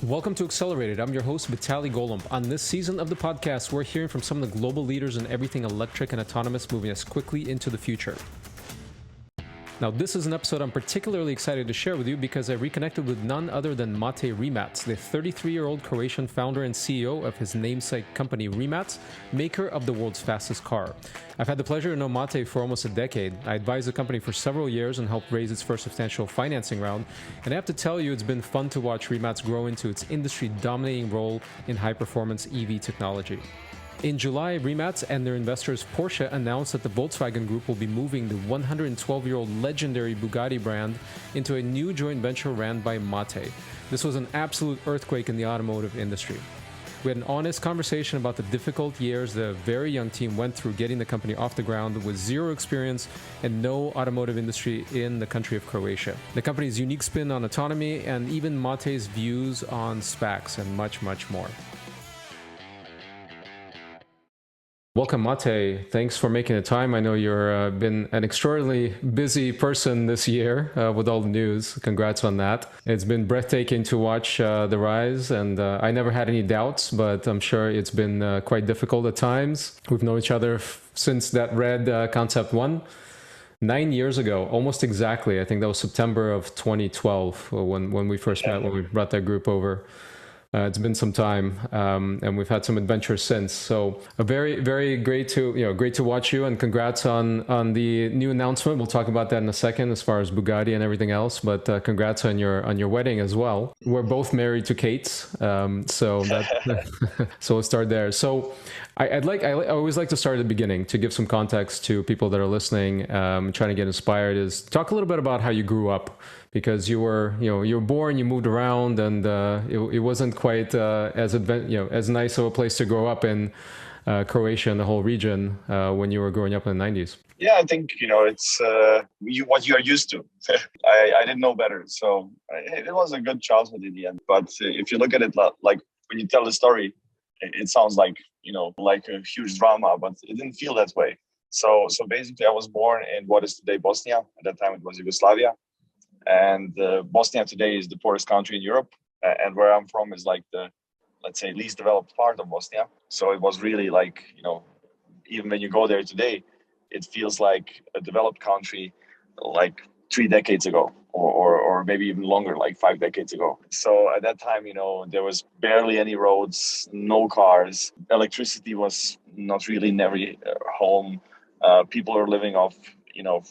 Welcome to Accelerated. I'm your host, Vitaly Golub. On this season of the podcast, we're hearing from some of the global leaders in everything electric and autonomous, moving us quickly into the future. Now, this is an episode I'm particularly excited to share with you because I reconnected with none other than Mate Rimac, the 33-year-old Croatian founder and CEO of his namesake company Rimac, maker of the world's fastest car. I've had the pleasure to know Mate for almost a decade. I advised the company for several years and helped raise its first substantial financing round. And I have to tell you, it's been fun to watch Rimac grow into its industry-dominating role in high-performance EV technology. In July, Rimac and their investors Porsche announced that the Volkswagen Group will be moving the 112-year-old legendary Bugatti brand into a new joint venture ran by Mate. This was an absolute earthquake in the automotive industry. We had an honest conversation about the difficult years the very young team went through getting the company off the ground with zero experience and no automotive industry in the country of Croatia. The company's unique spin on autonomy and even Mate's views on SPACs and much, much more. Welcome, Mate. Thanks for making the time. I know you've been an extraordinarily busy person this year with all the news. Congrats on that. It's been breathtaking to watch the rise, and I never had any doubts, but I'm sure it's been quite difficult at times. We've known each other since that red Concept 1. 9 years ago, almost exactly. I think that was September of 2012 when we first met, when we brought that group over. It's been some time, and we've had some adventures since. So, very, very great to watch you, and congrats on the new announcement. We'll talk about that in a second, as far as Bugatti and everything else. But congrats on your wedding as well. We're both married to Kate's, so we'll start there. So, I always like to start at the beginning to give some context to people that are listening, trying to get inspired. Is talk a little bit about how you grew up. Because you were born, you moved around, and it wasn't quite as nice of a place to grow up in Croatia and the whole region when you were growing up in the 90s. Yeah, I think it's what you are used to. I didn't know better, so it was a good childhood in the end. But if you look at it like when you tell the story, it sounds like like a huge drama, but it didn't feel that way. So basically, I was born in what is today Bosnia. At that time, it was Yugoslavia. And Bosnia today is the poorest country in Europe, and where I'm from is like the, let's say, least developed part of Bosnia. So it was really like, even when you go there today, it feels like a developed country like 3 decades ago, or maybe even longer, like 5 decades ago. So at that time, there was barely any roads, no cars, electricity was not really in every home. People are living off,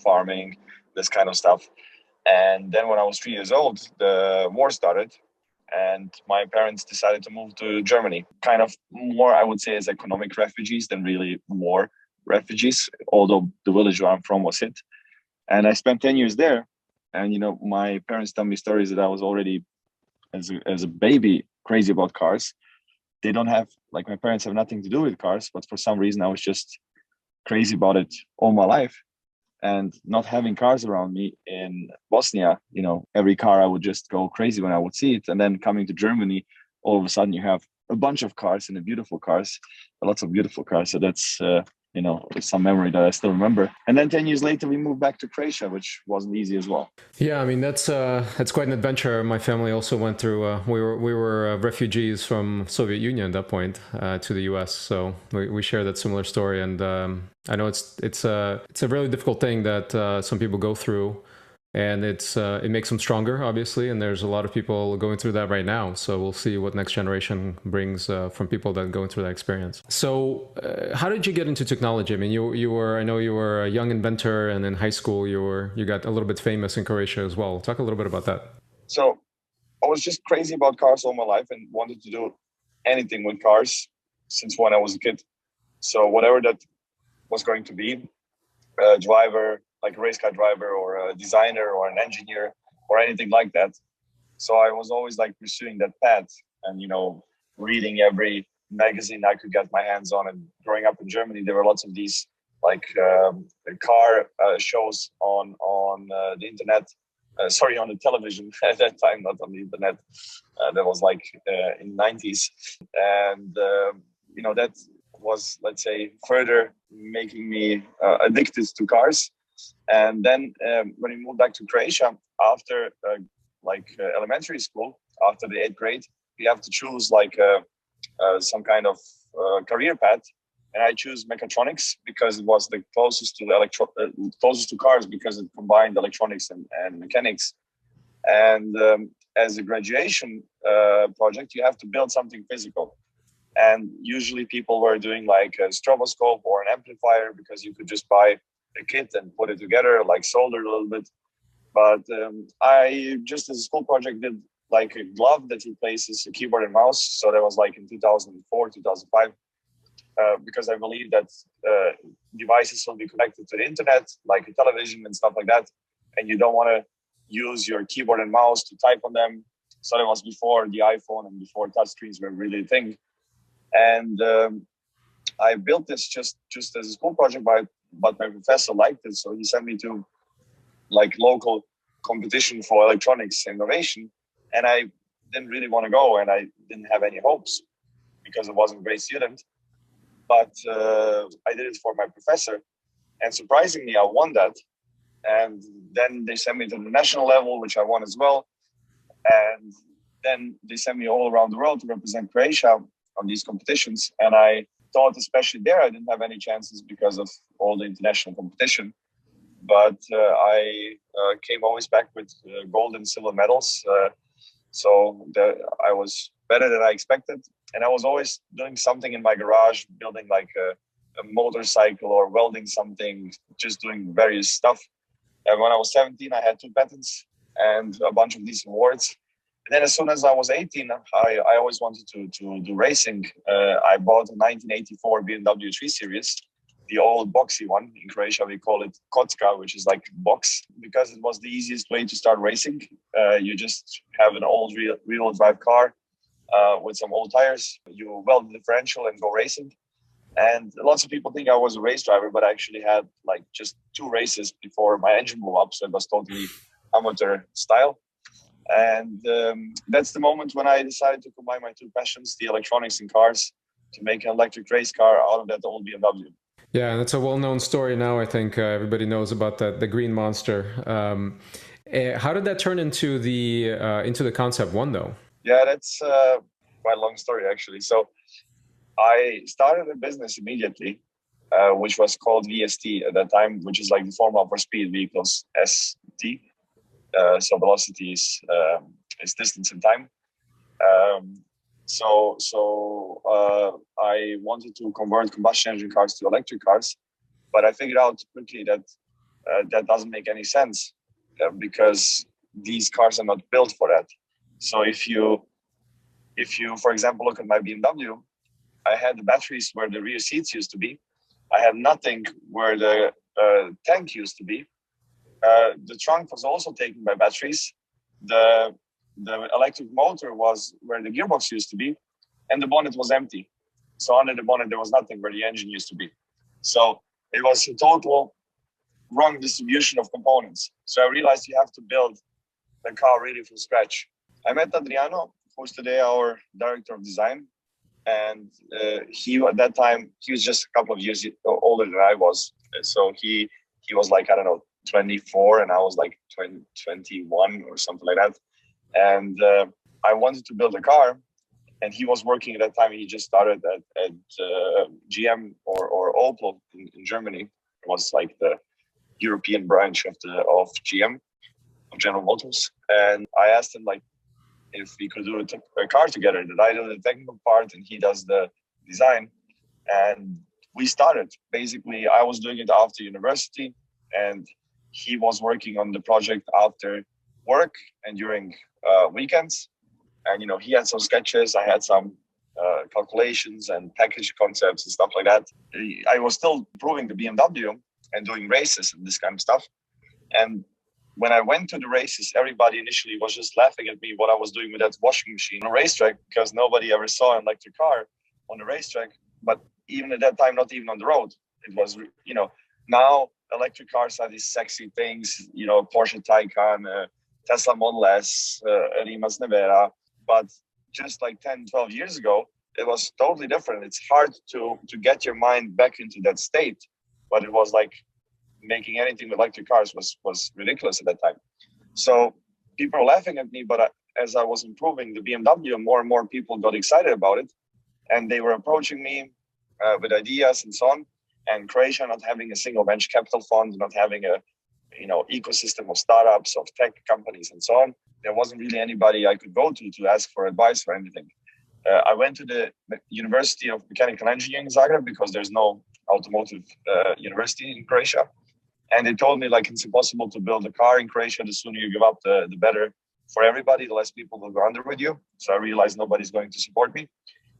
farming, this kind of stuff. And then when I was 3 years old, the war started and my parents decided to move to Germany. Kind of more, I would say, as economic refugees than really war refugees, although the village where I'm from was hit. And I spent 10 years there. And, my parents tell me stories that I was already, as a baby, crazy about cars. They don't have, like, my parents have nothing to do with cars, but for some reason I was just crazy about it all my life. And not having cars around me in Bosnia, every car I would just go crazy when I would see it. And then coming to Germany, all of a sudden you have a bunch of cars and lots of beautiful cars. So that's, some memory that I still remember. And then 10 years later, we moved back to Croatia, which wasn't easy as well. Yeah, I mean, that's quite an adventure. My family also went through, we were refugees from Soviet Union at that point to the US. So we share that similar story. And I know it's a really difficult thing that some people go through. And it makes them stronger, obviously. And there's a lot of people going through that right now. So we'll see what next generation brings from people that are going through that experience. So how did you get into technology? I mean, I know you were a young inventor, and in high school you got a little bit famous in Croatia as well. Talk a little bit about that. So I was just crazy about cars all my life and wanted to do anything with cars since when I was a kid. So whatever that was going to be, a driver, like a race car driver, or a designer, or an engineer, or anything like that. So I was always like pursuing that path and, reading every magazine I could get my hands on. And growing up in Germany, there were lots of these like car shows on the internet, on the television at that time, not on the internet. That was like in the 90s. And, that was, let's say, further making me addicted to cars. And then when we moved back to Croatia after elementary school, after the 8th grade, you have to choose like some kind of career path. And I choose mechatronics because it was the closest to closest to cars because it combined electronics and mechanics. And as a graduation project, you have to build something physical. And usually people were doing like a stroboscope or an amplifier because you could just buy a kit and put it together, like solder a little bit. But I just as a school project did like a glove that replaces a keyboard and mouse. So that was like in 2004, 2005, because I believe that devices will be connected to the internet, like a television and stuff like that. And you don't want to use your keyboard and mouse to type on them. So that was before the iPhone and before touchscreens were really a thing. And I built this just as a school project, but my professor liked it. So he sent me to like local competition for electronics innovation. And I didn't really want to go and I didn't have any hopes because I wasn't a great student. But I did it for my professor. And surprisingly, I won that. And then they sent me to the national level, which I won as well. And then they sent me all around the world to represent Croatia on these competitions. And I thought, especially there, I didn't have any chances because of all the international competition. But I came always back with gold and silver medals. So I was better than I expected. And I was always doing something in my garage, building like a motorcycle or welding something, just doing various stuff. And when I was 17, I had 2 patents and a bunch of these awards. And then as soon as I was 18, I always wanted to do racing. I bought a 1984 BMW 3 Series, the old boxy one. In Croatia, we call it kocka, which is like box, because it was the easiest way to start racing. You just have an old rear-wheel drive car with some old tires. You weld the differential and go racing. And lots of people think I was a race driver, but I actually had like just 2 races before my engine blew up. So it was totally amateur style. And that's the moment when I decided to combine my 2 passions, the electronics and cars, to make an electric race car out of that old BMW. Yeah, and it's a well-known story now. I think everybody knows about the Green Monster. How did that turn into the Concept One, though? Yeah, that's quite a long story, actually. So I started a business immediately, which was called VST at that time, which is like the formula for speed vehicles, ST. So velocity is distance and time. So I wanted to convert combustion engine cars to electric cars, but I figured out quickly that that doesn't make any sense because these cars are not built for that. So if you, for example, look at my BMW, I had the batteries where the rear seats used to be. I had nothing where the tank used to be. The trunk was also taken by batteries. The electric motor was where the gearbox used to be, and the bonnet was empty. So under the bonnet, there was nothing where the engine used to be. So it was a total wrong distribution of components. So I realized you have to build the car really from scratch. I met Adriano, who's today our director of design. And he, at that time, he was just a couple of years older than I was. So he was like, I don't know, 24 and I was like 21 or something like that. And I wanted to build a car, and he was working at that time. He just started at GM or Opel in Germany. It was like the European branch of GM, of General Motors. And I asked him like if we could do a car together, that I do the technical part and he does the design. And we started. Basically, I was doing it after university, and he was working on the project after work and during weekends. And, you know, he had some sketches, I had some calculations and package concepts and stuff like that. I was still improving the BMW and doing races and this kind of stuff. And when I went to the races, everybody initially was just laughing at me what I was doing with that washing machine on a racetrack, because nobody ever saw an electric car on the racetrack. But even at that time, not even on the road. It was, you know, now electric cars are these sexy things, you know, Porsche Taycan, Tesla Model S, Rimac Nevera. But just like 10, 12 years ago, it was totally different. It's hard to get your mind back into that state. But it was like making anything with electric cars was ridiculous at that time. So people are laughing at me, but as I was improving the BMW, more and more people got excited about it. And they were approaching me with ideas and so on. And Croatia not having a single venture capital fund, not having a ecosystem of startups, of tech companies and so on. There wasn't really anybody I could go to ask for advice or anything. I went to the University of Mechanical Engineering in Zagreb because there's no automotive university in Croatia. And they told me like it's impossible to build a car in Croatia. The sooner you give up, the better for everybody, the less people will go under with you. So I realized nobody's going to support me.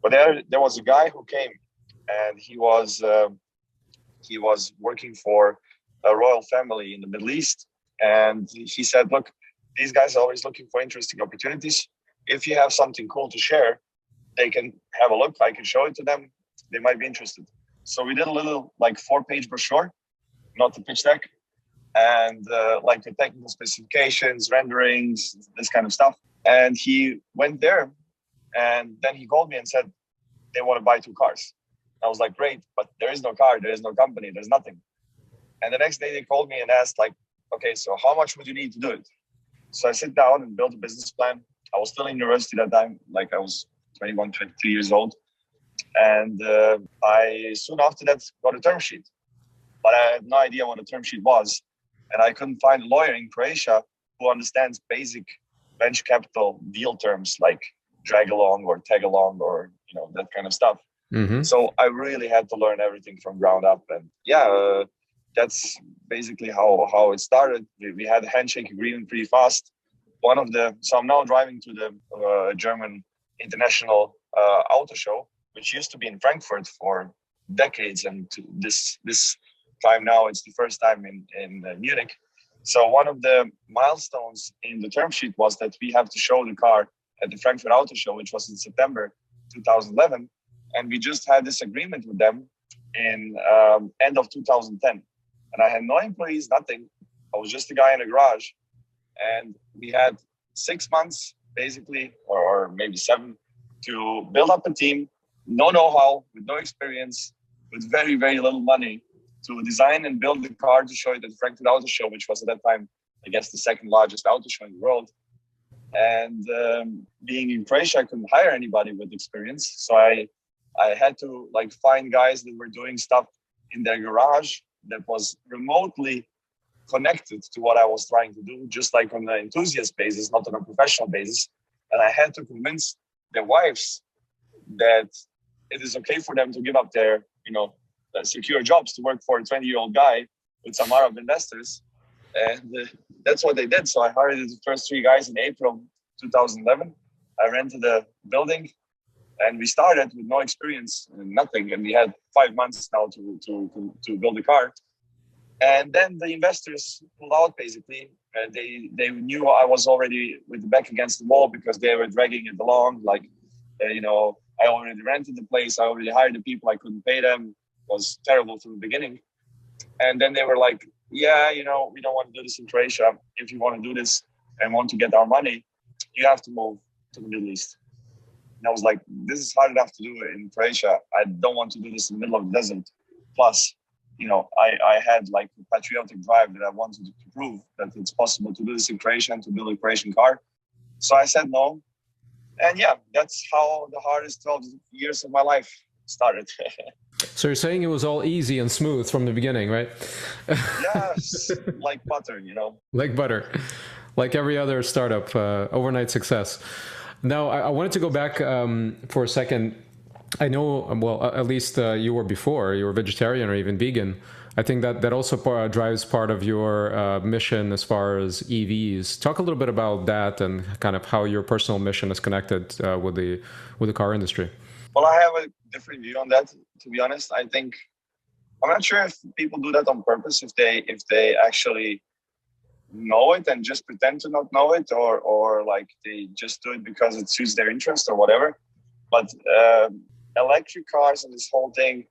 But there was a guy who came, and he was working for a royal family in the Middle East. And he said, look, these guys are always looking for interesting opportunities. If you have something cool to share, they can have a look. I can show it to them. They might be interested. So we did a little like 4-page brochure, not the pitch deck, and like the technical specifications, renderings, this kind of stuff. And he went there, and then he called me and said, they want to buy 2 cars. I was like, great, but there is no car, there is no company, there's nothing. And the next day they called me and asked like, okay, so how much would you need to do it? So I sit down and build a business plan. I was still in university that time, like I was 21, 22 years old. And I soon after that got a term sheet, but I had no idea what a term sheet was. And I couldn't find a lawyer in Croatia who understands basic venture capital deal terms like drag along or tag along or, that kind of stuff. Mm-hmm. So I really had to learn everything from ground up. And that's basically how it started. We had a handshake agreement pretty fast. So I'm now driving to the German International Auto Show, which used to be in Frankfurt for decades. And this time now, it's the first time in Munich. So one of the milestones in the term sheet was that we have to show the car at the Frankfurt Auto Show, which was in September 2011. And we just had this agreement with them in end of 2010. And I had no employees, nothing. I was just a guy in a garage. And we had 6 months, basically, or maybe 7, to build up a team, no know-how, with no experience, with very, very little money, to design and build the car to show it at the Frankfurt Auto Show, which was at that time, I guess, the second largest auto show in the world. And being in Croatia, I couldn't hire anybody with experience. So I had to find guys that were doing stuff in their garage that was remotely connected to what I was trying to do, just like on an enthusiast basis, not on a professional basis. And I had to convince their wives that it is okay for them to give up their, secure jobs to work for a 20-year-old guy with some Arab investors. And that's what they did. So I hired the first 3 guys in April 2011. I rented a building. And we started with no experience, nothing. And we had 5 months now to build a car. And then the investors pulled out, basically. They knew I was already with the back against the wall because they were dragging it along. I already rented the place. I already hired the people. I couldn't pay them. It was terrible from the beginning. And then they were like, yeah, we don't want to do this in Croatia. If you want to do this and want to get our money, you have to move to the Middle East. And I was like, this is hard enough to do in Croatia. I don't want to do this in the middle of the desert. Plus, I had a patriotic drive that I wanted to prove that it's possible to do this in Croatia and to build a Croatian car. So I said no. And that's how the hardest 12 years of my life started. So you're saying it was all easy and smooth from the beginning, right? Yes, like butter, Like butter. Like every other startup, overnight success. Now, I wanted to go back for a second. I know, well, at least you were before, you were vegetarian or even vegan. I think that also drives part of your mission as far as EVs. Talk a little bit about that and kind of how your personal mission is connected with the car industry. Well, I have a different view on that, to be honest. I'm not sure if people do that on purpose, if they actually know it and just pretend to not know it, or they just do it because it suits their interest or whatever. But electric cars and this whole thing,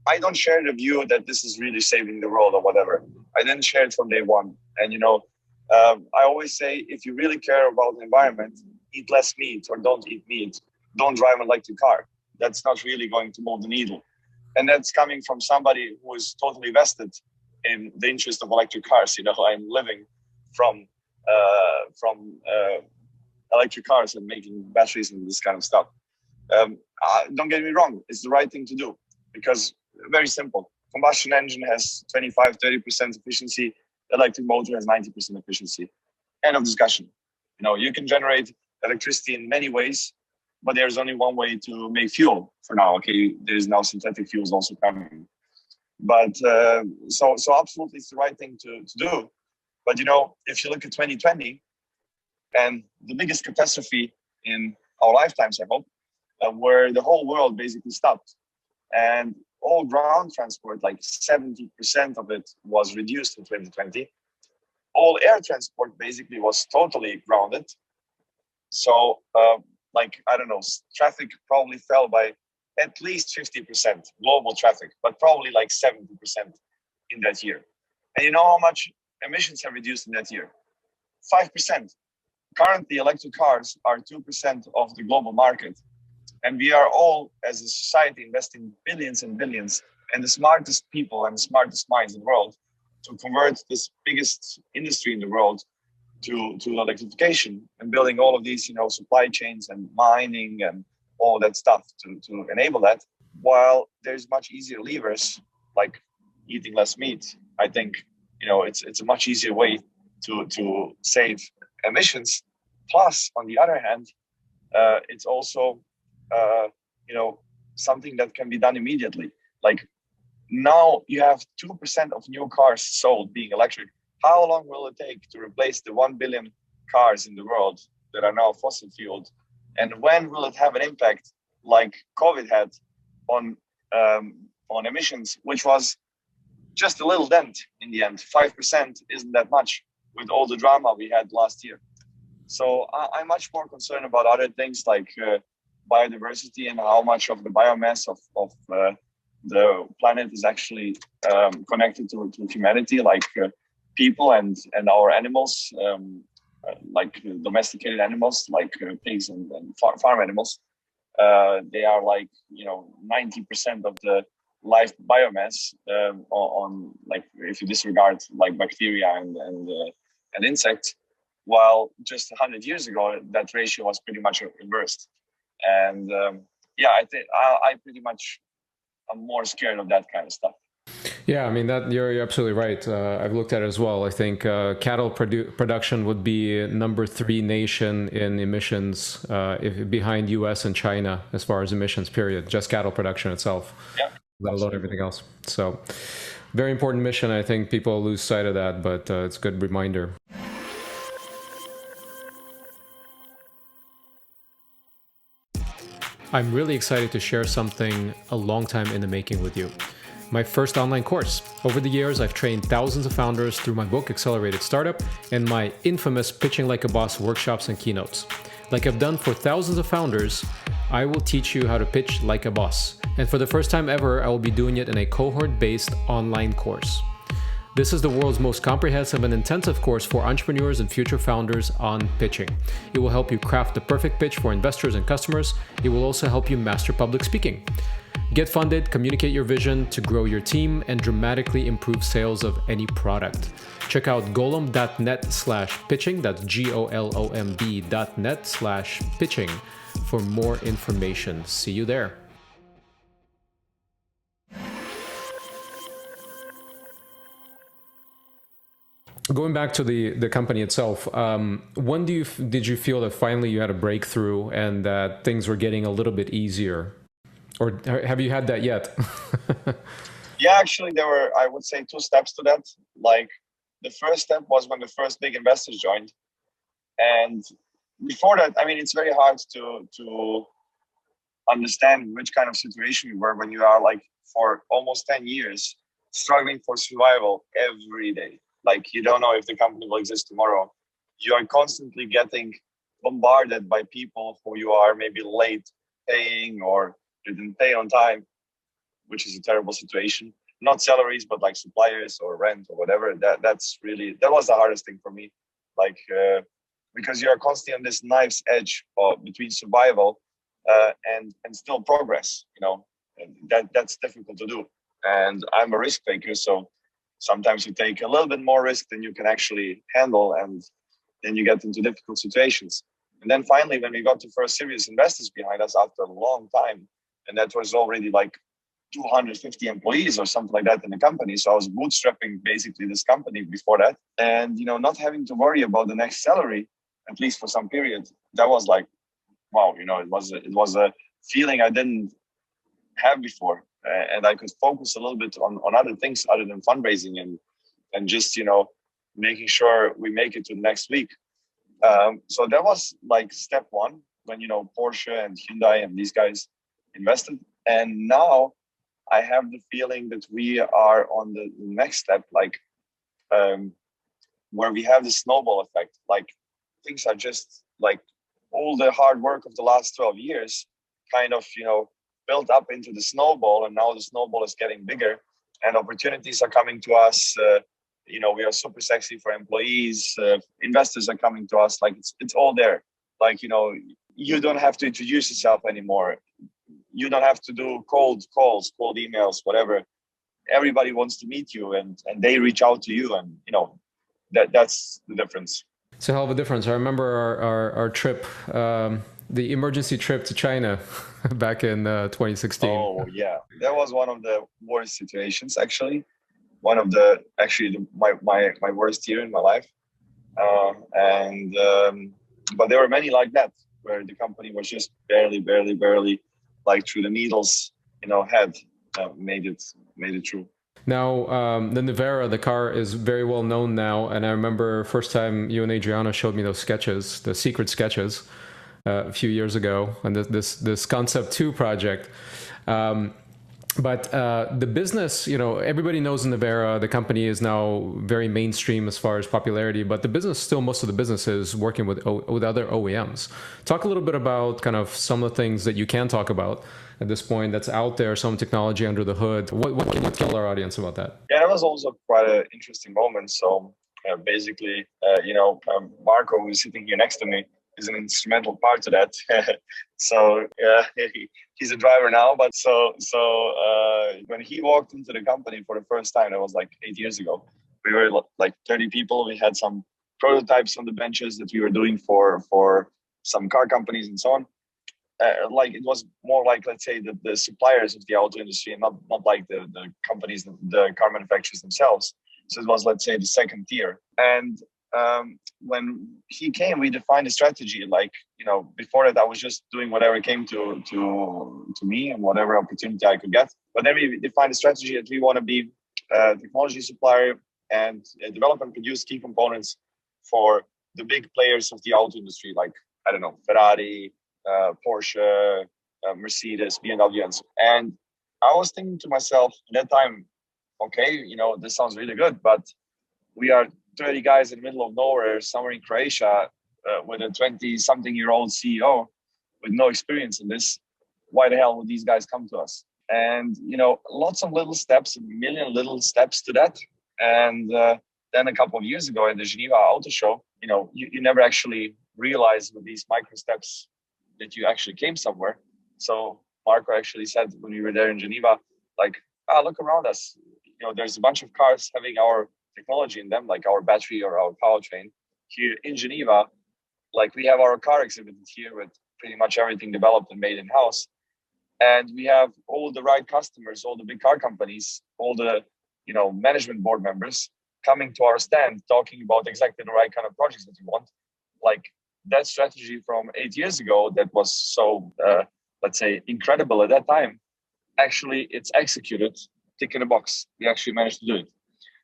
I don't share the view that this is really saving the world or whatever. I didn't share it from day one. And I always say, if you really care about the environment, eat less meat or don't eat meat. Don't drive an electric car. That's not really going to move the needle. And that's coming from somebody who is totally vested in the interest of electric cars. I'm living from electric cars and making batteries and this kind of stuff. Don't get me wrong, it's the right thing to do because very simple. Combustion engine has 25-30% efficiency. Electric motor has 90% efficiency. End of discussion. You can generate electricity in many ways, but there's only one way to make fuel for now. Okay, there's now synthetic fuels also coming. But so absolutely it's the right thing to do. But if you look at 2020 and the biggest catastrophe in our lifetimes, I hope, where the whole world basically stopped. And all ground transport, like 70% of it was reduced in 2020. All air transport basically was totally grounded. So, I don't know, traffic probably fell by at least 50%, global traffic, but probably like 70% in that year. And you know how much emissions have reduced in that year? 5%. Currently, electric cars are 2% of the global market. And we are all, as a society, investing billions and billions, and the smartest people and the smartest minds in the world to convert this biggest industry in the world to electrification and building all of these, supply chains and mining and all that stuff to enable that. While there's much easier levers like eating less meat, I think, it's a much easier way to save emissions. Plus, on the other hand, it's also something that can be done immediately. Like now you have 2% of new cars sold being electric. How long will it take to replace the 1 billion cars in the world that are now fossil fueled? And when will it have an impact like COVID had on emissions, which was just a little dent in the end? 5% isn't that much with all the drama we had last year. So I'm much more concerned about other things like biodiversity and how much of the biomass of the planet is actually connected to humanity, like people and our animals, like domesticated animals, like pigs and farm animals. They are like 90% of the life biomass on like if you disregard like bacteria and insects. While just 100 years ago that ratio was pretty much reversed. And I think I pretty much am more scared of that kind of stuff. Yeah, I mean that you're absolutely right. I've looked at it as well. I think cattle production would be number 3 nation in emissions, behind U.S. and China as far as emissions. Period. Just cattle production itself, let alone everything else. So, very important mission. I think people lose sight of that, but it's a good reminder. I'm really excited to share something a long time in the making with you. My first online course. Over the years, I've trained thousands of founders through my book, Accelerated Startup, and my infamous Pitching Like a Boss workshops and keynotes. Like I've done for thousands of founders, I will teach you how to pitch like a boss. And for the first time ever, I will be doing it in a cohort-based online course. This is the world's most comprehensive and intensive course for entrepreneurs and future founders on pitching. It will help you craft the perfect pitch for investors and customers. It will also help you master public speaking. Get funded, communicate your vision to grow your team, and dramatically improve sales of any product. Check out golomb.net/pitching, that's golomb.net/pitching for more information. See you there. Going back to the company itself, when did you feel that finally you had a breakthrough and that things were getting a little bit easier? Or have you had that yet? Yeah, actually, there were, I would say, 2 steps to that. Like the first step was when the first big investors joined. And before that, I mean, it's very hard to understand which kind of situation you were when you are like for almost 10 years struggling for survival every day. Like you don't know if the company will exist tomorrow. You are constantly getting bombarded by people who you are maybe late paying or didn't pay on time, which is a terrible situation. Not salaries, but like suppliers or rent or whatever. That was the hardest thing for me. Like because you are constantly on this knife's edge between survival and still progress. That's difficult to do. And I'm a risk taker, so sometimes you take a little bit more risk than you can actually handle, and then you get into difficult situations. And then finally, when we got to first serious investors behind us after a long time, and that was already like 250 employees or something like that in the company. So I was bootstrapping basically this company before that. And, not having to worry about the next salary, at least for some period, that was like, wow, it was a feeling I didn't have before. And I could focus a little bit on other things other than fundraising and just, making sure we make it to next week. So that was like step one when, Porsche and Hyundai and these guys invested. And now I have the feeling that we are on the next step, like where we have the snowball effect. Like things are just like all the hard work of the last 12 years kind of, built up into the snowball. And now the snowball is getting bigger and opportunities are coming to us. We are super sexy for employees. Investors are coming to us. Like it's all there. Like, you don't have to introduce yourself anymore. You don't have to do cold calls, cold emails, whatever. Everybody wants to meet you and they reach out to you. And, that's the difference. It's a hell of a difference. I remember our trip, the emergency trip to China back in 2016. Oh, yeah. That was one of the worst situations, actually. My worst year in my life. But there were many like that, where the company was just barely, like through the needles, made it through. Now, the Nevera, the car is very well known now. And I remember first time you and Adriano showed me those sketches, the secret sketches, a few years ago, and this Concept 2 project. But the business, everybody knows the Nevera. The company is now very mainstream as far as popularity, but the business, still most of the business is working with other OEMs. Talk a little bit about kind of some of the things that you can talk about at this point that's out there, some technology under the hood. What can you tell our audience about that? Yeah, that was also quite an interesting moment. So basically, Marco, who's sitting here next to me, is an instrumental part to that. So he's a driver now. But so when he walked into the company for the first time, that was like 8 years ago. We were like 30 people. We had some prototypes on the benches that we were doing for some car companies and so on. Like it was more like, let's say, the suppliers of the auto industry, and not like the companies, the car manufacturers themselves. So it was, let's say, the second tier. And when he came, we defined a strategy. Like, before that, I was just doing whatever came to me and whatever opportunity I could get. But then we defined a strategy that we want to be a technology supplier and develop and produce key components for the big players of the auto industry, like, I don't know, Ferrari, Porsche, Mercedes, BMW, and I was thinking to myself at that time, okay, this sounds really good, but we are 30 guys in the middle of nowhere, somewhere in Croatia, with a 20-something-year-old CEO with no experience in this. Why the hell would these guys come to us? And, lots of little steps, a million little steps to that. And then a couple of years ago at the Geneva Auto Show, you never actually realize with these micro steps that you actually came somewhere. So Marco actually said when we were there in Geneva, like, look around us. There's a bunch of cars having our technology in them, like our battery or our powertrain. Here in Geneva, like we have our car exhibited here with pretty much everything developed and made in-house. And we have all the right customers, all the big car companies, all the, management board members coming to our stand, talking about exactly the right kind of projects that we want. Like that strategy from 8 years ago that was so, let's say, incredible at that time, actually it's executed, tick in the box. We actually managed to do it.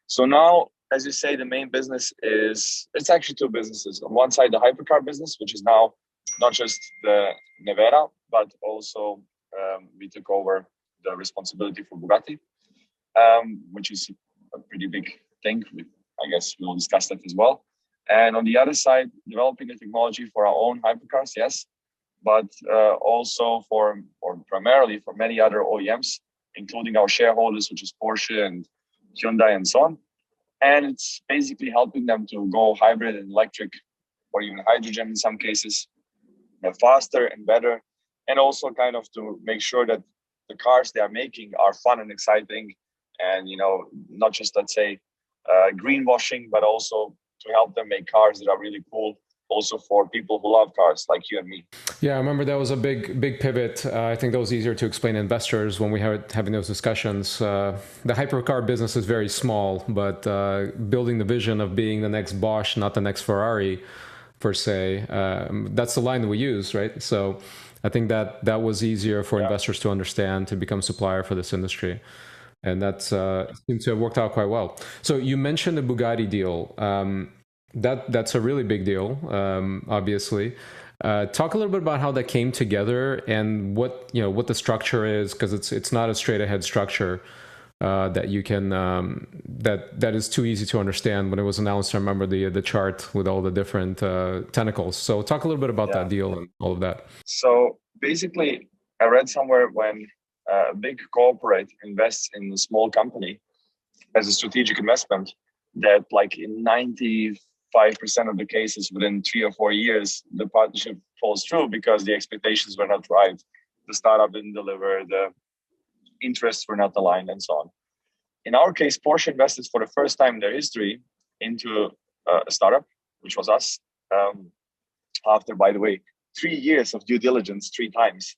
So now, as you say, the main business it's actually two businesses. On one side, the hypercar business, which is now not just the Nevera, but also we took over the responsibility for Bugatti, which is a pretty big thing. I guess we'll discuss that as well. And on the other side, developing the technology for our own hypercars, yes, but also or primarily for many other OEMs, including our shareholders, which is Porsche and Hyundai and so on. And it's basically helping them to go hybrid and electric or even hydrogen in some cases, faster and better. And also kind of to make sure that the cars they are making are fun and exciting and, not just, let's say, greenwashing, but also to help them make cars that are really cool also for people who love cars like you and me. Yeah, I remember that was a big pivot. I think that was easier to explain to investors when we were having those discussions. The hypercar business is very small, but building the vision of being the next Bosch, not the next Ferrari, per se, that's the line that we use, right? So I think that was easier for investors to understand, to become supplier for this industry. And that seems to have worked out quite well. So you mentioned the Bugatti deal. That's a really big deal, obviously. Talk a little bit about how that came together and what what the structure is, because it's not a straight ahead structure that you can that is too easy to understand. When it was announced, I remember the chart with all the different tentacles. So talk a little bit about that deal and all of that. So basically, I read somewhere when a big corporate invests in a small company as a strategic investment, that like in 95% of the cases within 3 or 4 years, the partnership falls through because the expectations were not right. The startup didn't deliver, the interests were not aligned, and so on. In our case, Porsche invested for the first time in their history into a startup, which was us, after, by the way, 3 years of due diligence, 3 times,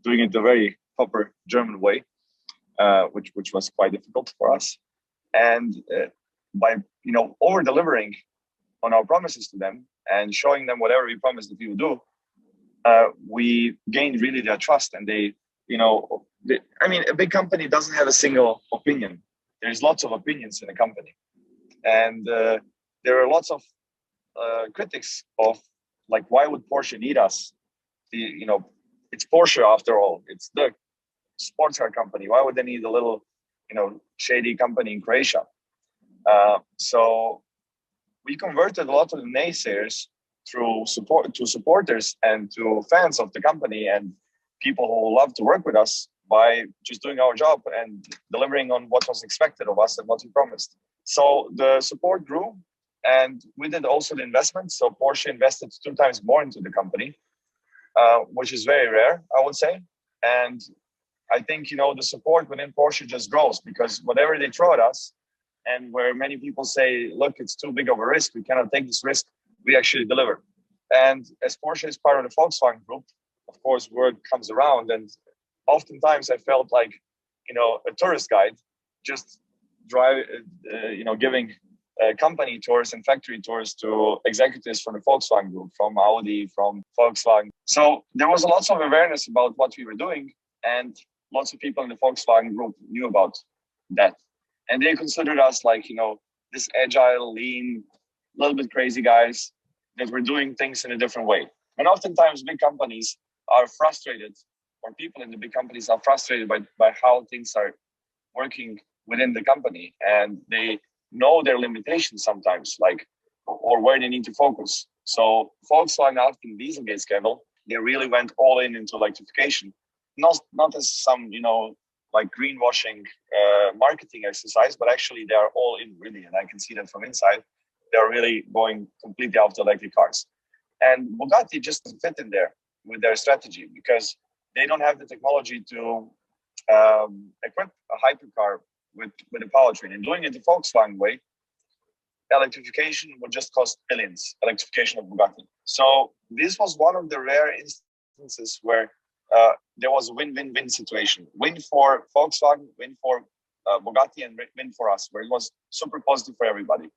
doing it the very proper German way, which was quite difficult for us. And by over delivering on our promises to them and showing them whatever we promised that we would do, we gained really their trust. And they, a big company doesn't have a single opinion. There's lots of opinions in a company, and there are lots of critics of like, why would Porsche need us? It's Porsche after all. It's the sports car company. Why would they need a little, shady company in Croatia? So we converted a lot of the naysayers through supporters and to fans of the company and people who love to work with us by just doing our job and delivering on what was expected of us and what we promised. So the support grew, and we did also the investment. So Porsche invested 2 times more into the company, which is very rare, I would say. And I think, the support within Porsche just grows, because whatever they throw at us, and where many people say, look, it's too big of a risk, we cannot take this risk, we actually deliver. And as Porsche is part of the Volkswagen group, of course, word comes around. And oftentimes I felt like, a tourist guide, just giving company tours and factory tours to executives from the Volkswagen group, from Audi, from Volkswagen. So there was lots of awareness about what we were doing, and lots of people in the Volkswagen group knew about that. And they considered us like, this agile, lean, little bit crazy guys that were doing things in a different way. And oftentimes big companies are frustrated, or people in the big companies are frustrated by how things are working within the company. And they know their limitations sometimes, or where they need to focus. So Volkswagen, after the Dieselgate scandal, they really went all in into electrification. Not as some, greenwashing marketing exercise, but actually they are all in really. And I can see that from inside. They're really going completely after electric cars. And Bugatti just doesn't fit in there with their strategy, because they don't have the technology to equip a hypercar with a powertrain. And doing it the Volkswagen way, electrification would just cost billions, electrification of Bugatti. So this was one of the rare instances where there was a win-win-win situation. Win for Volkswagen, win for Bugatti, and win for us, where it was super positive for everybody.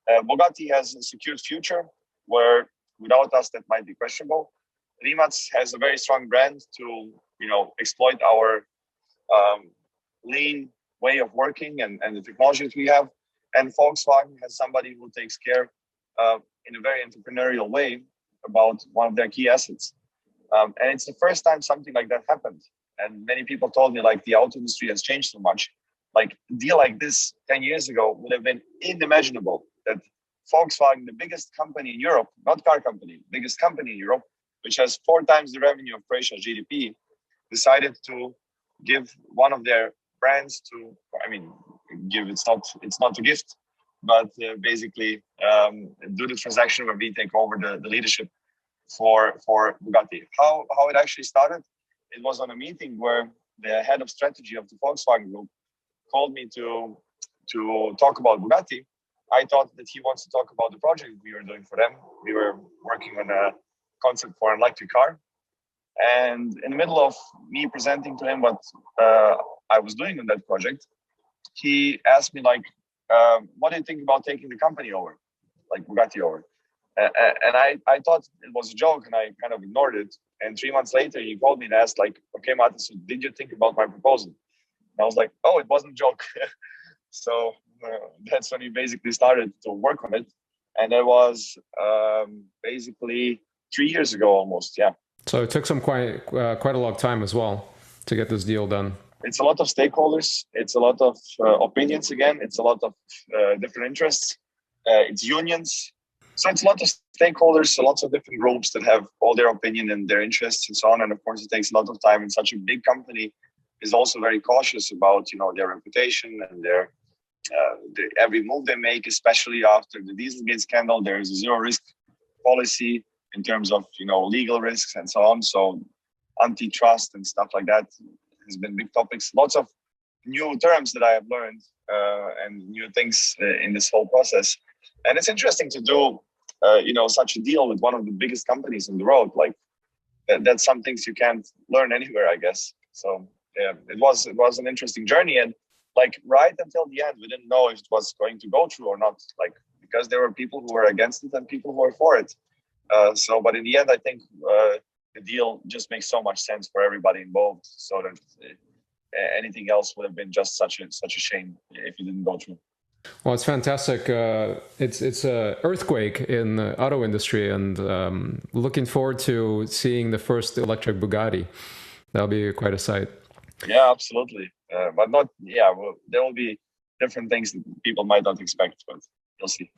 Bugatti has a secured future, where without us, that might be questionable. Rimac has a very strong brand to, exploit our lean way of working and the technology that we have. And Volkswagen has somebody who takes care in a very entrepreneurial way about one of their key assets. And it's the first time something like that happened. And many people told me, the auto industry has changed so much. A deal like this 10 years ago would have been unimaginable, that Volkswagen, the biggest company in Europe, not car company, biggest company in Europe, which has 4 times the revenue of Croatia's GDP, decided to give one of their brands to, give, it's not a gift, but basically do the transaction where we take over the leadership for Bugatti. How it actually started, it was on a meeting where the head of strategy of the Volkswagen group called me to talk about Bugatti. I thought that he wants to talk about the project we were doing for them. We were working on a concept for an electric car. And in the middle of me presenting to him what I was doing on that project, he asked me like, what do you think about taking the company over, like Bugatti over? And I thought it was a joke and I kind of ignored it. And 3 months later, he called me and asked like, okay, Mate, so did you think about my proposal? And I was like, oh, it wasn't a joke. So that's when we basically started to work on it. And that was basically 3 years ago almost, yeah. So it took some quite a long time as well to get this deal done. It's a lot of stakeholders. It's a lot of opinions again. It's a lot of different interests. It's unions. So it's a lot of stakeholders, lots of different groups that have all their opinion and their interests and so on. And of course, it takes a lot of time. And such a big company is also very cautious about, their reputation and their every move they make, especially after the Dieselgate scandal. There is a zero risk policy in terms of, legal risks and so on. So antitrust and stuff like that has been big topics. Lots of new terms that I have learned and new things in this whole process. And it's interesting to do, such a deal with one of the biggest companies in the world. Like that's some things you can't learn anywhere, I guess. So yeah, it was an interesting journey. And like right until the end, we didn't know if it was going to go through or not. Like because there were people who were against it and people who were for it. But in the end, I think the deal just makes so much sense for everybody involved. So that anything else would have been just such a shame if it didn't go through. Well, it's fantastic. It's a earthquake in the auto industry, and looking forward to seeing the first electric Bugatti. That'll be quite a sight. Yeah, absolutely. But not. Yeah, well, there will be different things that people might not expect, but you'll see.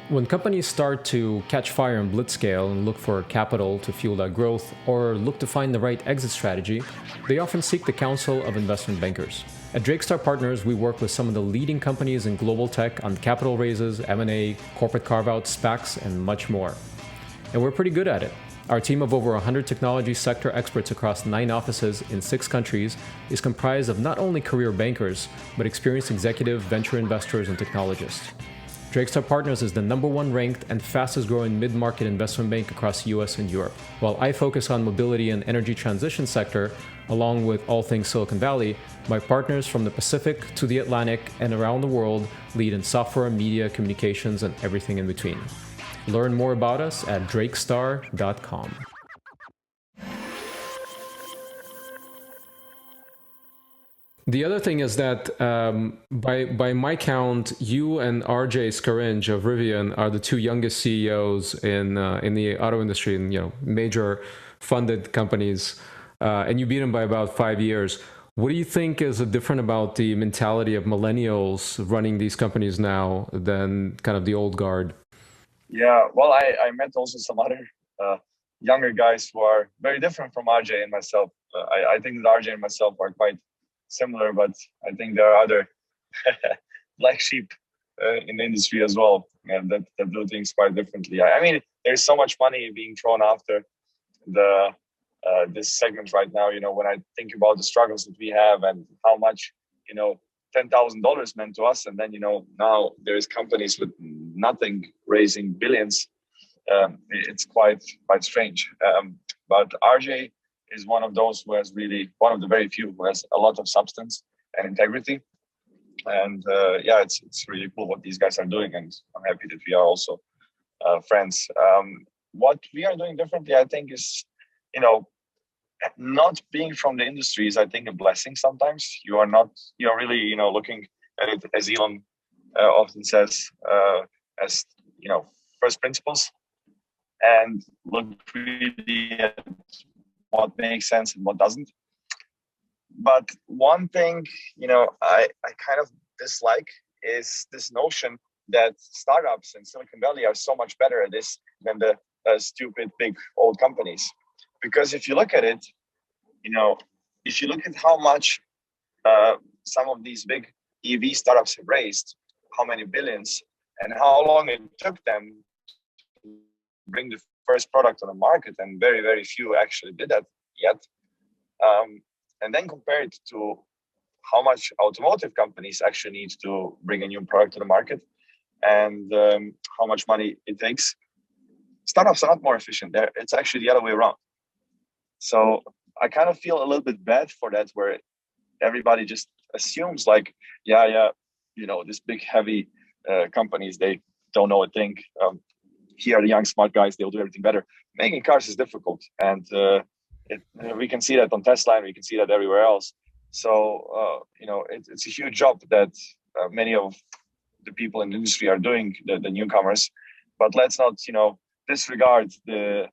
When companies start to catch fire in blitzscale and look for capital to fuel that growth, or look to find the right exit strategy, they often seek the counsel of investment bankers. At Drakestar Partners, we work with some of the leading companies in global tech on capital raises, M&A, corporate carve-outs, SPACs, and much more. And we're pretty good at it. Our team of over 100 technology sector experts across 9 offices in 6 countries is comprised of not only career bankers, but experienced executive venture investors and technologists. Drakestar Partners is the #1 ranked and fastest growing mid-market investment bank across the US and Europe. While I focus on mobility and energy transition sector, along with all things Silicon Valley, my partners from the Pacific to the Atlantic and around the world lead in software, media, communications, and everything in between. Learn more about us at drakestar.com. The other thing is that by my count, you and RJ Scaringe of Rivian are the 2 youngest CEOs in the auto industry, in major funded companies, and you beat them by about 5 years. What do you think is different about the mentality of millennials running these companies now than kind of the old guard? Yeah, well, I met also some other younger guys who are very different from RJ and myself. I think that RJ and myself are quite similar, but I think there are other black sheep in the industry as well that do things quite differently. I mean, there's so much money being thrown after this segment right now. When I think about the struggles that we have and how much $10,000 meant to us, and then now there's companies with nothing raising billions. It's quite strange. But RJ is one of those who has really, one of the very few who has a lot of substance and integrity. And it's really cool what these guys are doing. And I'm happy that we are also friends. What we are doing differently, I think, is, not being from the industry is, I think, a blessing sometimes. You're really, looking at it, as Elon often says, as, first principles, and look really at what makes sense and what doesn't. But one thing, I kind of dislike is this notion that startups in Silicon Valley are so much better at this than the stupid big old companies. Because if you look at it, if you look at how much some of these big EV startups have raised, how many billions, and how long it took them to bring the first product on the market, and very, very few actually did that yet. And then compare it to how much automotive companies actually need to bring a new product to the market, and how much money it takes. Startups are not more efficient. It's actually the other way around. So I kind of feel a little bit bad for that, where everybody just assumes like, yeah, this big heavy companies, they don't know a thing. Here are the young smart guys, they'll do everything better. Making cars is difficult, and we can see that on Tesla, and we can see that everywhere else. So it's a huge job that many of the people in the industry are doing, the newcomers. But let's not disregard the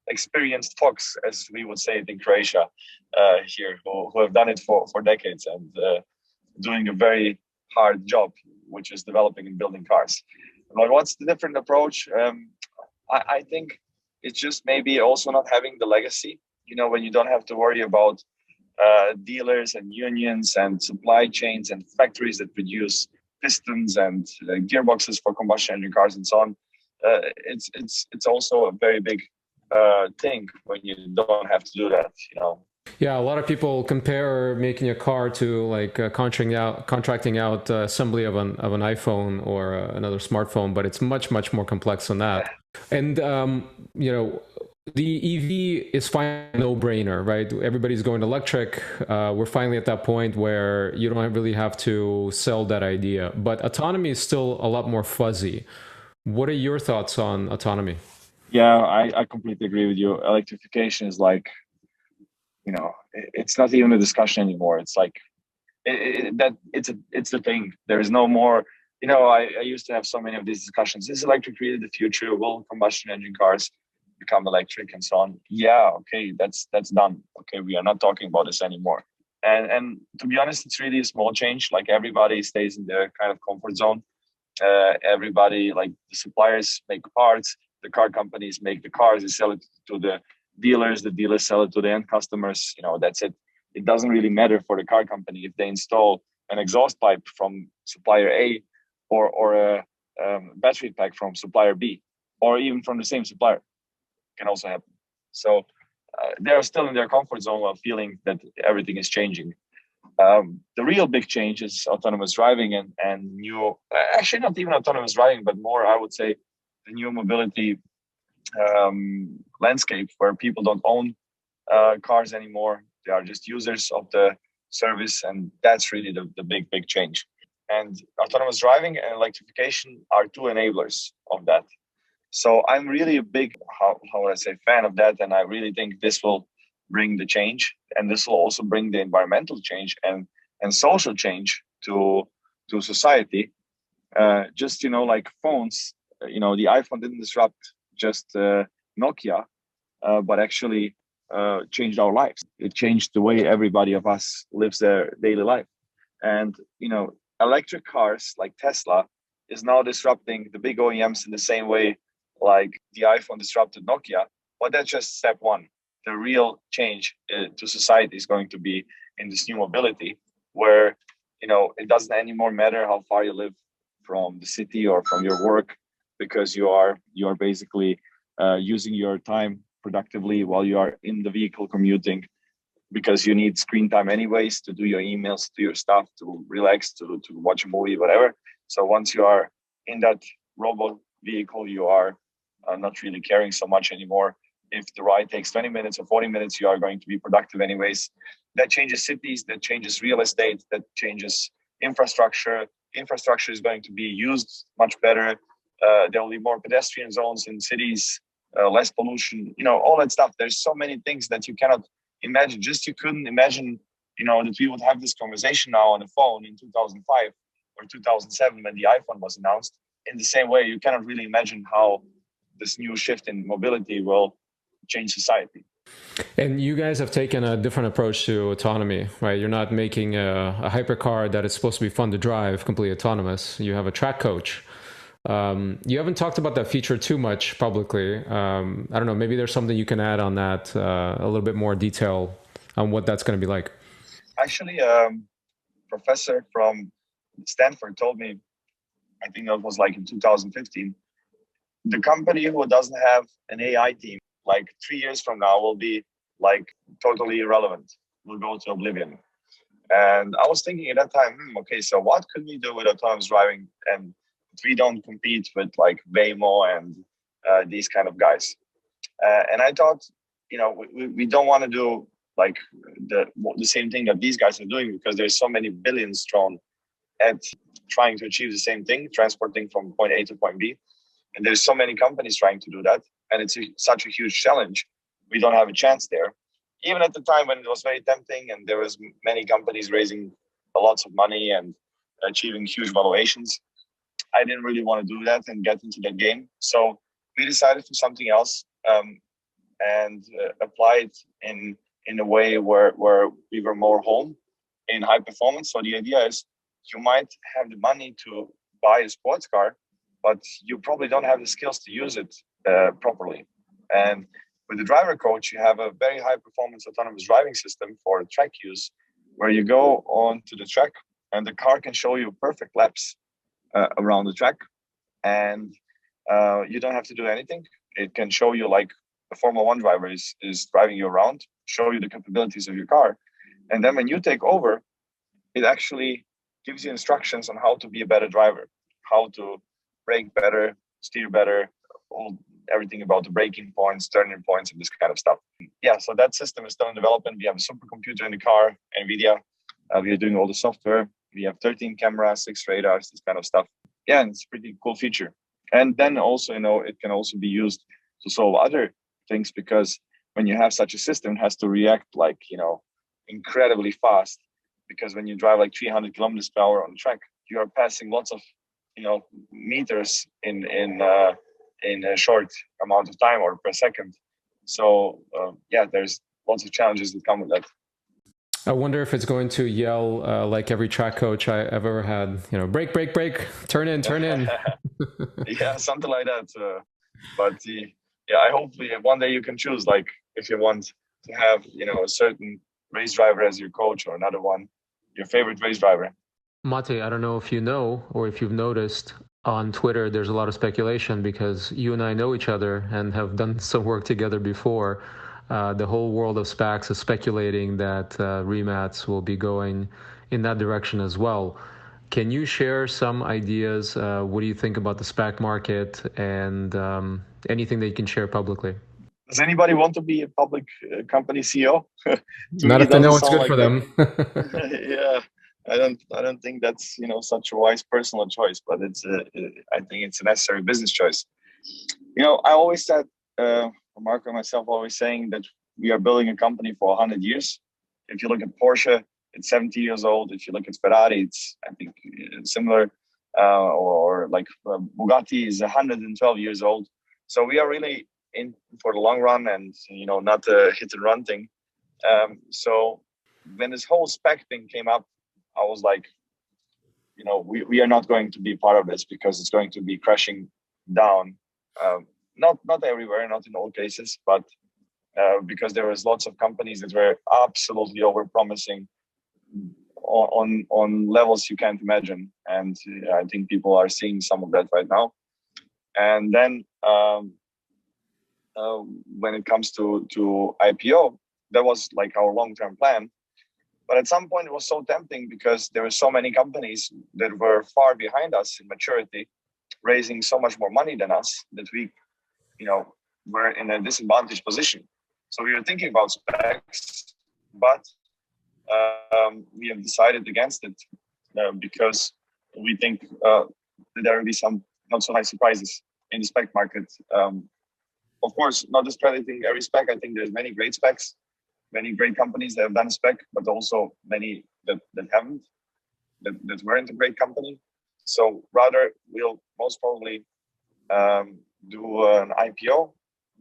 experienced folks, as we would say it in Croatia, here, who have done it for decades and doing a very hard job, which is developing and building cars. But what's the different approach? I think it's just maybe also not having the legacy, when you don't have to worry about dealers and unions and supply chains and factories that produce pistons and gearboxes for combustion engine cars and so on. It's also a very big thing when you don't have to do that. Yeah, a lot of people compare making a car to like contracting out assembly of an iPhone or another smartphone, but it's much more complex than that. And the EV is finally a no-brainer, right? Everybody's going electric. We're finally at that point where you don't really have to sell that idea. But autonomy is still a lot more fuzzy. What are your thoughts on autonomy? Yeah, I completely agree with you. Electrification is like, it's not even a discussion anymore. It's like it's the thing. There is no more. I used to have so many of these discussions. Is electric really the future? Will combustion engine cars become electric and so on? Yeah, okay, that's done. Okay, we are not talking about this anymore. And to be honest, it's really a small change. Like everybody stays in their kind of comfort zone. Everybody, like the suppliers make parts, the car companies make the cars, they sell it to the dealers sell it to the end customers. That's it. It doesn't really matter for the car company if they install an exhaust pipe from supplier A or a battery pack from supplier B, or even from the same supplier. Can also happen. So they're still in their comfort zone while feeling that everything is changing. The real big change is autonomous driving and new, actually not even autonomous driving, but more, I would say, the new mobility landscape, where people don't own cars anymore. They are just users of the service, and that's really the big change. And autonomous driving and electrification are two enablers of that. So I'm really a big, how would I say, fan of that, and I really think this will bring the change, and this will also bring the environmental change and social change to society. Just like phones, the iPhone didn't disrupt just Nokia, but actually changed our lives. It changed the way everybody of us lives their daily life. And electric cars like Tesla is now disrupting the big OEMs in the same way like the iPhone disrupted Nokia. But that's just step one. The real change to society is going to be in this new mobility, where it doesn't anymore matter how far you live from the city or from your work, because you are basically using your time productively while you are in the vehicle commuting, because you need screen time anyways to do your emails, to your stuff, to relax, to watch a movie, whatever. So once you are in that robot vehicle, you are not really caring so much anymore. If the ride takes 20 minutes or 40 minutes, you are going to be productive anyways. That changes cities, that changes real estate, that changes infrastructure. Infrastructure is going to be used much better. There will be more pedestrian zones in cities, less pollution, all that stuff. There's so many things that you cannot imagine. Just you couldn't imagine, that we would have this conversation now on the phone in 2005 or 2007 when the iPhone was announced. In the same way, you cannot really imagine how this new shift in mobility will change society. And you guys have taken a different approach to autonomy, right? You're not making a hypercar that is supposed to be fun to drive, completely autonomous. You have a track coach. You haven't talked about that feature too much publicly. I don't know, maybe there's something you can add on that, a little bit more detail on what that's going to be like. Actually, professor from Stanford told me, I think that was like in 2015, the company who doesn't have an AI team, like 3 years from now, will be like totally irrelevant, will go to oblivion. And I was thinking at that time, okay, so what could we do with autonomous driving? And we don't compete with like Waymo and these kind of guys. And I thought, we don't want to do like the same thing that these guys are doing, because there's so many billions thrown at trying to achieve the same thing, transporting from point A to point B. And there's so many companies trying to do that. And it's such a huge challenge. We don't have a chance there. Even at the time when it was very tempting and there was many companies raising lots of money and achieving huge valuations, I didn't really want to do that and get into that game. So we decided for something else, and apply it in a way where we were more home in high performance. So the idea is you might have the money to buy a sports car, but you probably don't have the skills to use it properly. And with the driver coach, you have a very high performance autonomous driving system for track use, where you go onto the track and the car can show you perfect laps around the track. And you don't have to do anything. It can show you like a Formula One driver is driving you around, show you the capabilities of your car. And then when you take over, it actually gives you instructions on how to be a better driver, how to brake better, steer better, everything about the braking points, turning points, and this kind of stuff. Yeah, so that system is still in development. We have a supercomputer in the car, NVIDIA. We are doing all the software. We have 13 cameras, 6 radars, this kind of stuff. Yeah, and it's a pretty cool feature. And then also, it can also be used to solve other things, because when you have such a system, it has to react like, incredibly fast. Because when you drive like 300 kilometers per hour on the track, you are passing lots of, meters in a short amount of time or per second. So there's lots of challenges that come with that. I wonder if it's going to yell like every track coach I ever had, brake, brake, brake, turn in, turn in. Yeah, something like that. I hope one day you can choose, like, if you want to have, a certain race driver as your coach, or another one, your favorite race driver. Mate, I don't know if you know or if you've noticed on Twitter, there's a lot of speculation, because you and I know each other and have done some work together before. The whole world of SPACs is speculating that Rimac will be going in that direction as well. Can you share some ideas? What do you think about the SPAC market, and anything that you can share publicly? Does anybody want to be a public company CEO? Not if they know what's good for them. Yeah, I don't think that's such a wise personal choice, but I think it's a necessary business choice. I always said, Marco and myself always saying that we are building a company for 100 years. If you look at Porsche, it's 70 years old. If you look at Ferrari, it's, I think, similar. Or like Bugatti is 112 years old. So we are really in for the long run, and not a hit and run thing. So when this whole SPAC thing came up, I was like, we are not going to be part of this, because it's going to be crashing down. Not everywhere, not in all cases, but because there was lots of companies that were absolutely over-promising on levels you can't imagine. And I think people are seeing some of that right now. And then when it comes to IPO, that was like our long-term plan. But at some point it was so tempting, because there were so many companies that were far behind us in maturity, raising so much more money than us, that we, were in a disadvantaged position. So we were thinking about SPACs, but we have decided against it because we think there will be some not so nice surprises in the SPAC market. Of course, not discrediting every SPAC. I think there's many great SPACs, many great companies that have done a SPAC, but also many that haven't, that weren't a great company. So rather, we'll most probably do an IPO,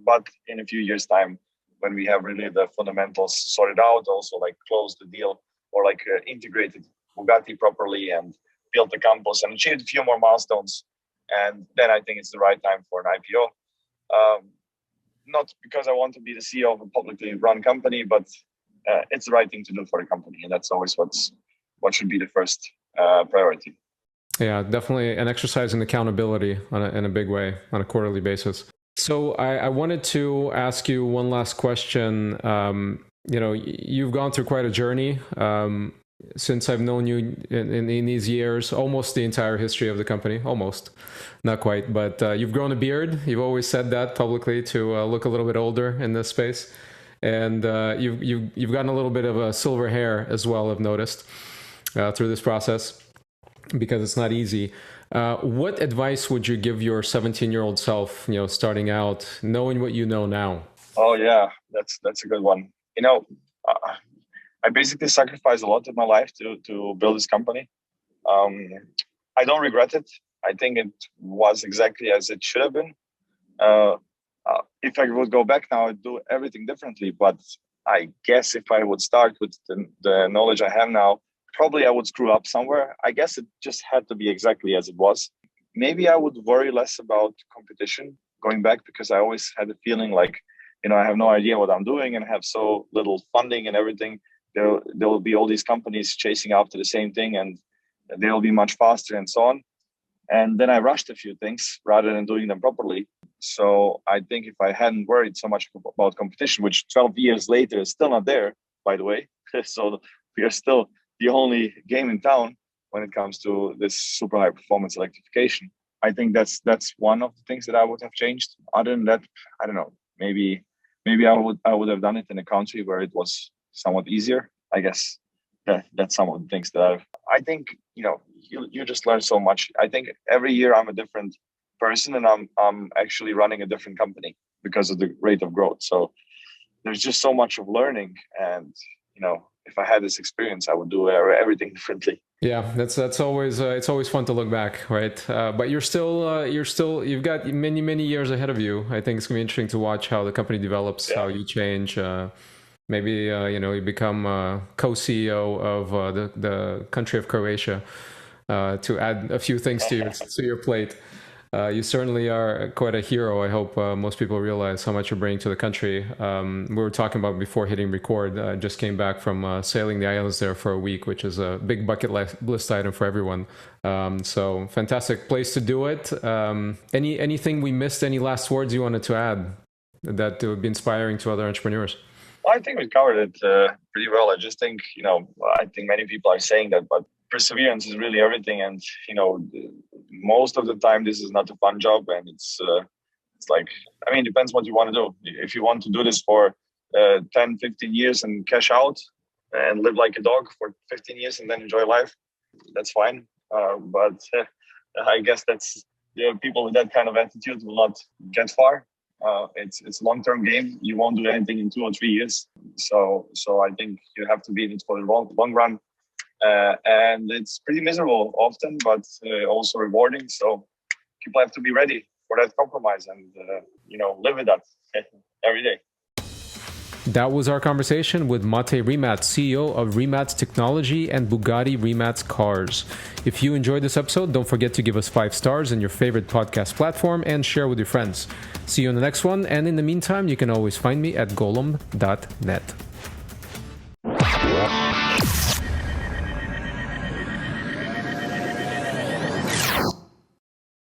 but in a few years' time, when we have really the fundamentals sorted out, also like close the deal, or like integrated Bugatti properly and built the campus and achieved a few more milestones. And then I think it's the right time for an IPO. Not because I want to be the CEO of a publicly run company, but it's the right thing to do for the company. And that's always what should be the first priority. Yeah, definitely an exercise in accountability in a big way on a quarterly basis. So I wanted to ask you one last question. You've gone through quite a journey. since I've known you in these years, almost the entire history of the company, almost, not quite, but you've grown a beard. You've always said that publicly to look a little bit older in this space, and you've gotten a little bit of a silver hair as well. I've noticed through this process because it's not easy. What advice would you give your 17-year-old self, starting out, knowing what you know now? Oh yeah, that's a good one. I basically sacrificed a lot of my life to build this company. I don't regret it. I think it was exactly as it should have been. If I would go back now, I'd do everything differently. But I guess if I would start with the knowledge I have now, probably I would screw up somewhere. I guess it just had to be exactly as it was. Maybe I would worry less about competition going back, because I always had the feeling like, I have no idea what I'm doing and have so little funding and everything. There will be all these companies chasing after the same thing, and they'll be much faster and so on. And then I rushed a few things rather than doing them properly. So I think if I hadn't worried so much about competition, which 12 years later is still not there, by the way, so we are still the only game in town when it comes to this super high performance electrification. I think that's one of the things that I would have changed. Other than that, I don't know. Maybe I would have done it in a country where it was somewhat easier. I guess that's some of the things that I think, you just learn so much. I think every year I'm a different person, and I'm actually running a different company because of the rate of growth. So there's just so much of learning, and if I had this experience, I would do everything differently. Yeah, that's always it's always fun to look back, right? But you've got many years ahead of you. I think it's gonna be interesting to watch how the company develops, how you change. Maybe you become co-CEO of the country of Croatia, to add a few things to your plate. You certainly are quite a hero. I hope most people realize how much you're bringing to the country. We were talking about before hitting record. I just came back from sailing the islands there for a week, which is a big bucket list item for everyone. So fantastic place to do it. Anything we missed? Any last words you wanted to add that would be inspiring to other entrepreneurs? Well, I think we covered it pretty well. I just think, I think many people are saying that, but perseverance is really everything. And, most of the time, this is not a fun job. And it's like, it depends what you want to do. If you want to do this for 10, 15 years and cash out and live like a dog for 15 years and then enjoy life, that's fine. But I guess that's, people with that kind of attitude will not get far. It's a long-term game. You won't do anything in 2 or 3 years. So I think you have to be in it for the long run. And it's pretty miserable often, but also rewarding. So people have to be ready for that compromise and, live with that every day. That was our conversation with Mate Rimac, CEO of Rimac Technology and Bugatti-Rimac Cars. If you enjoyed this episode, don't forget to give us 5 stars in your favorite podcast platform and share with your friends. See you on the next one, and in the meantime, you can always find me at golem.net.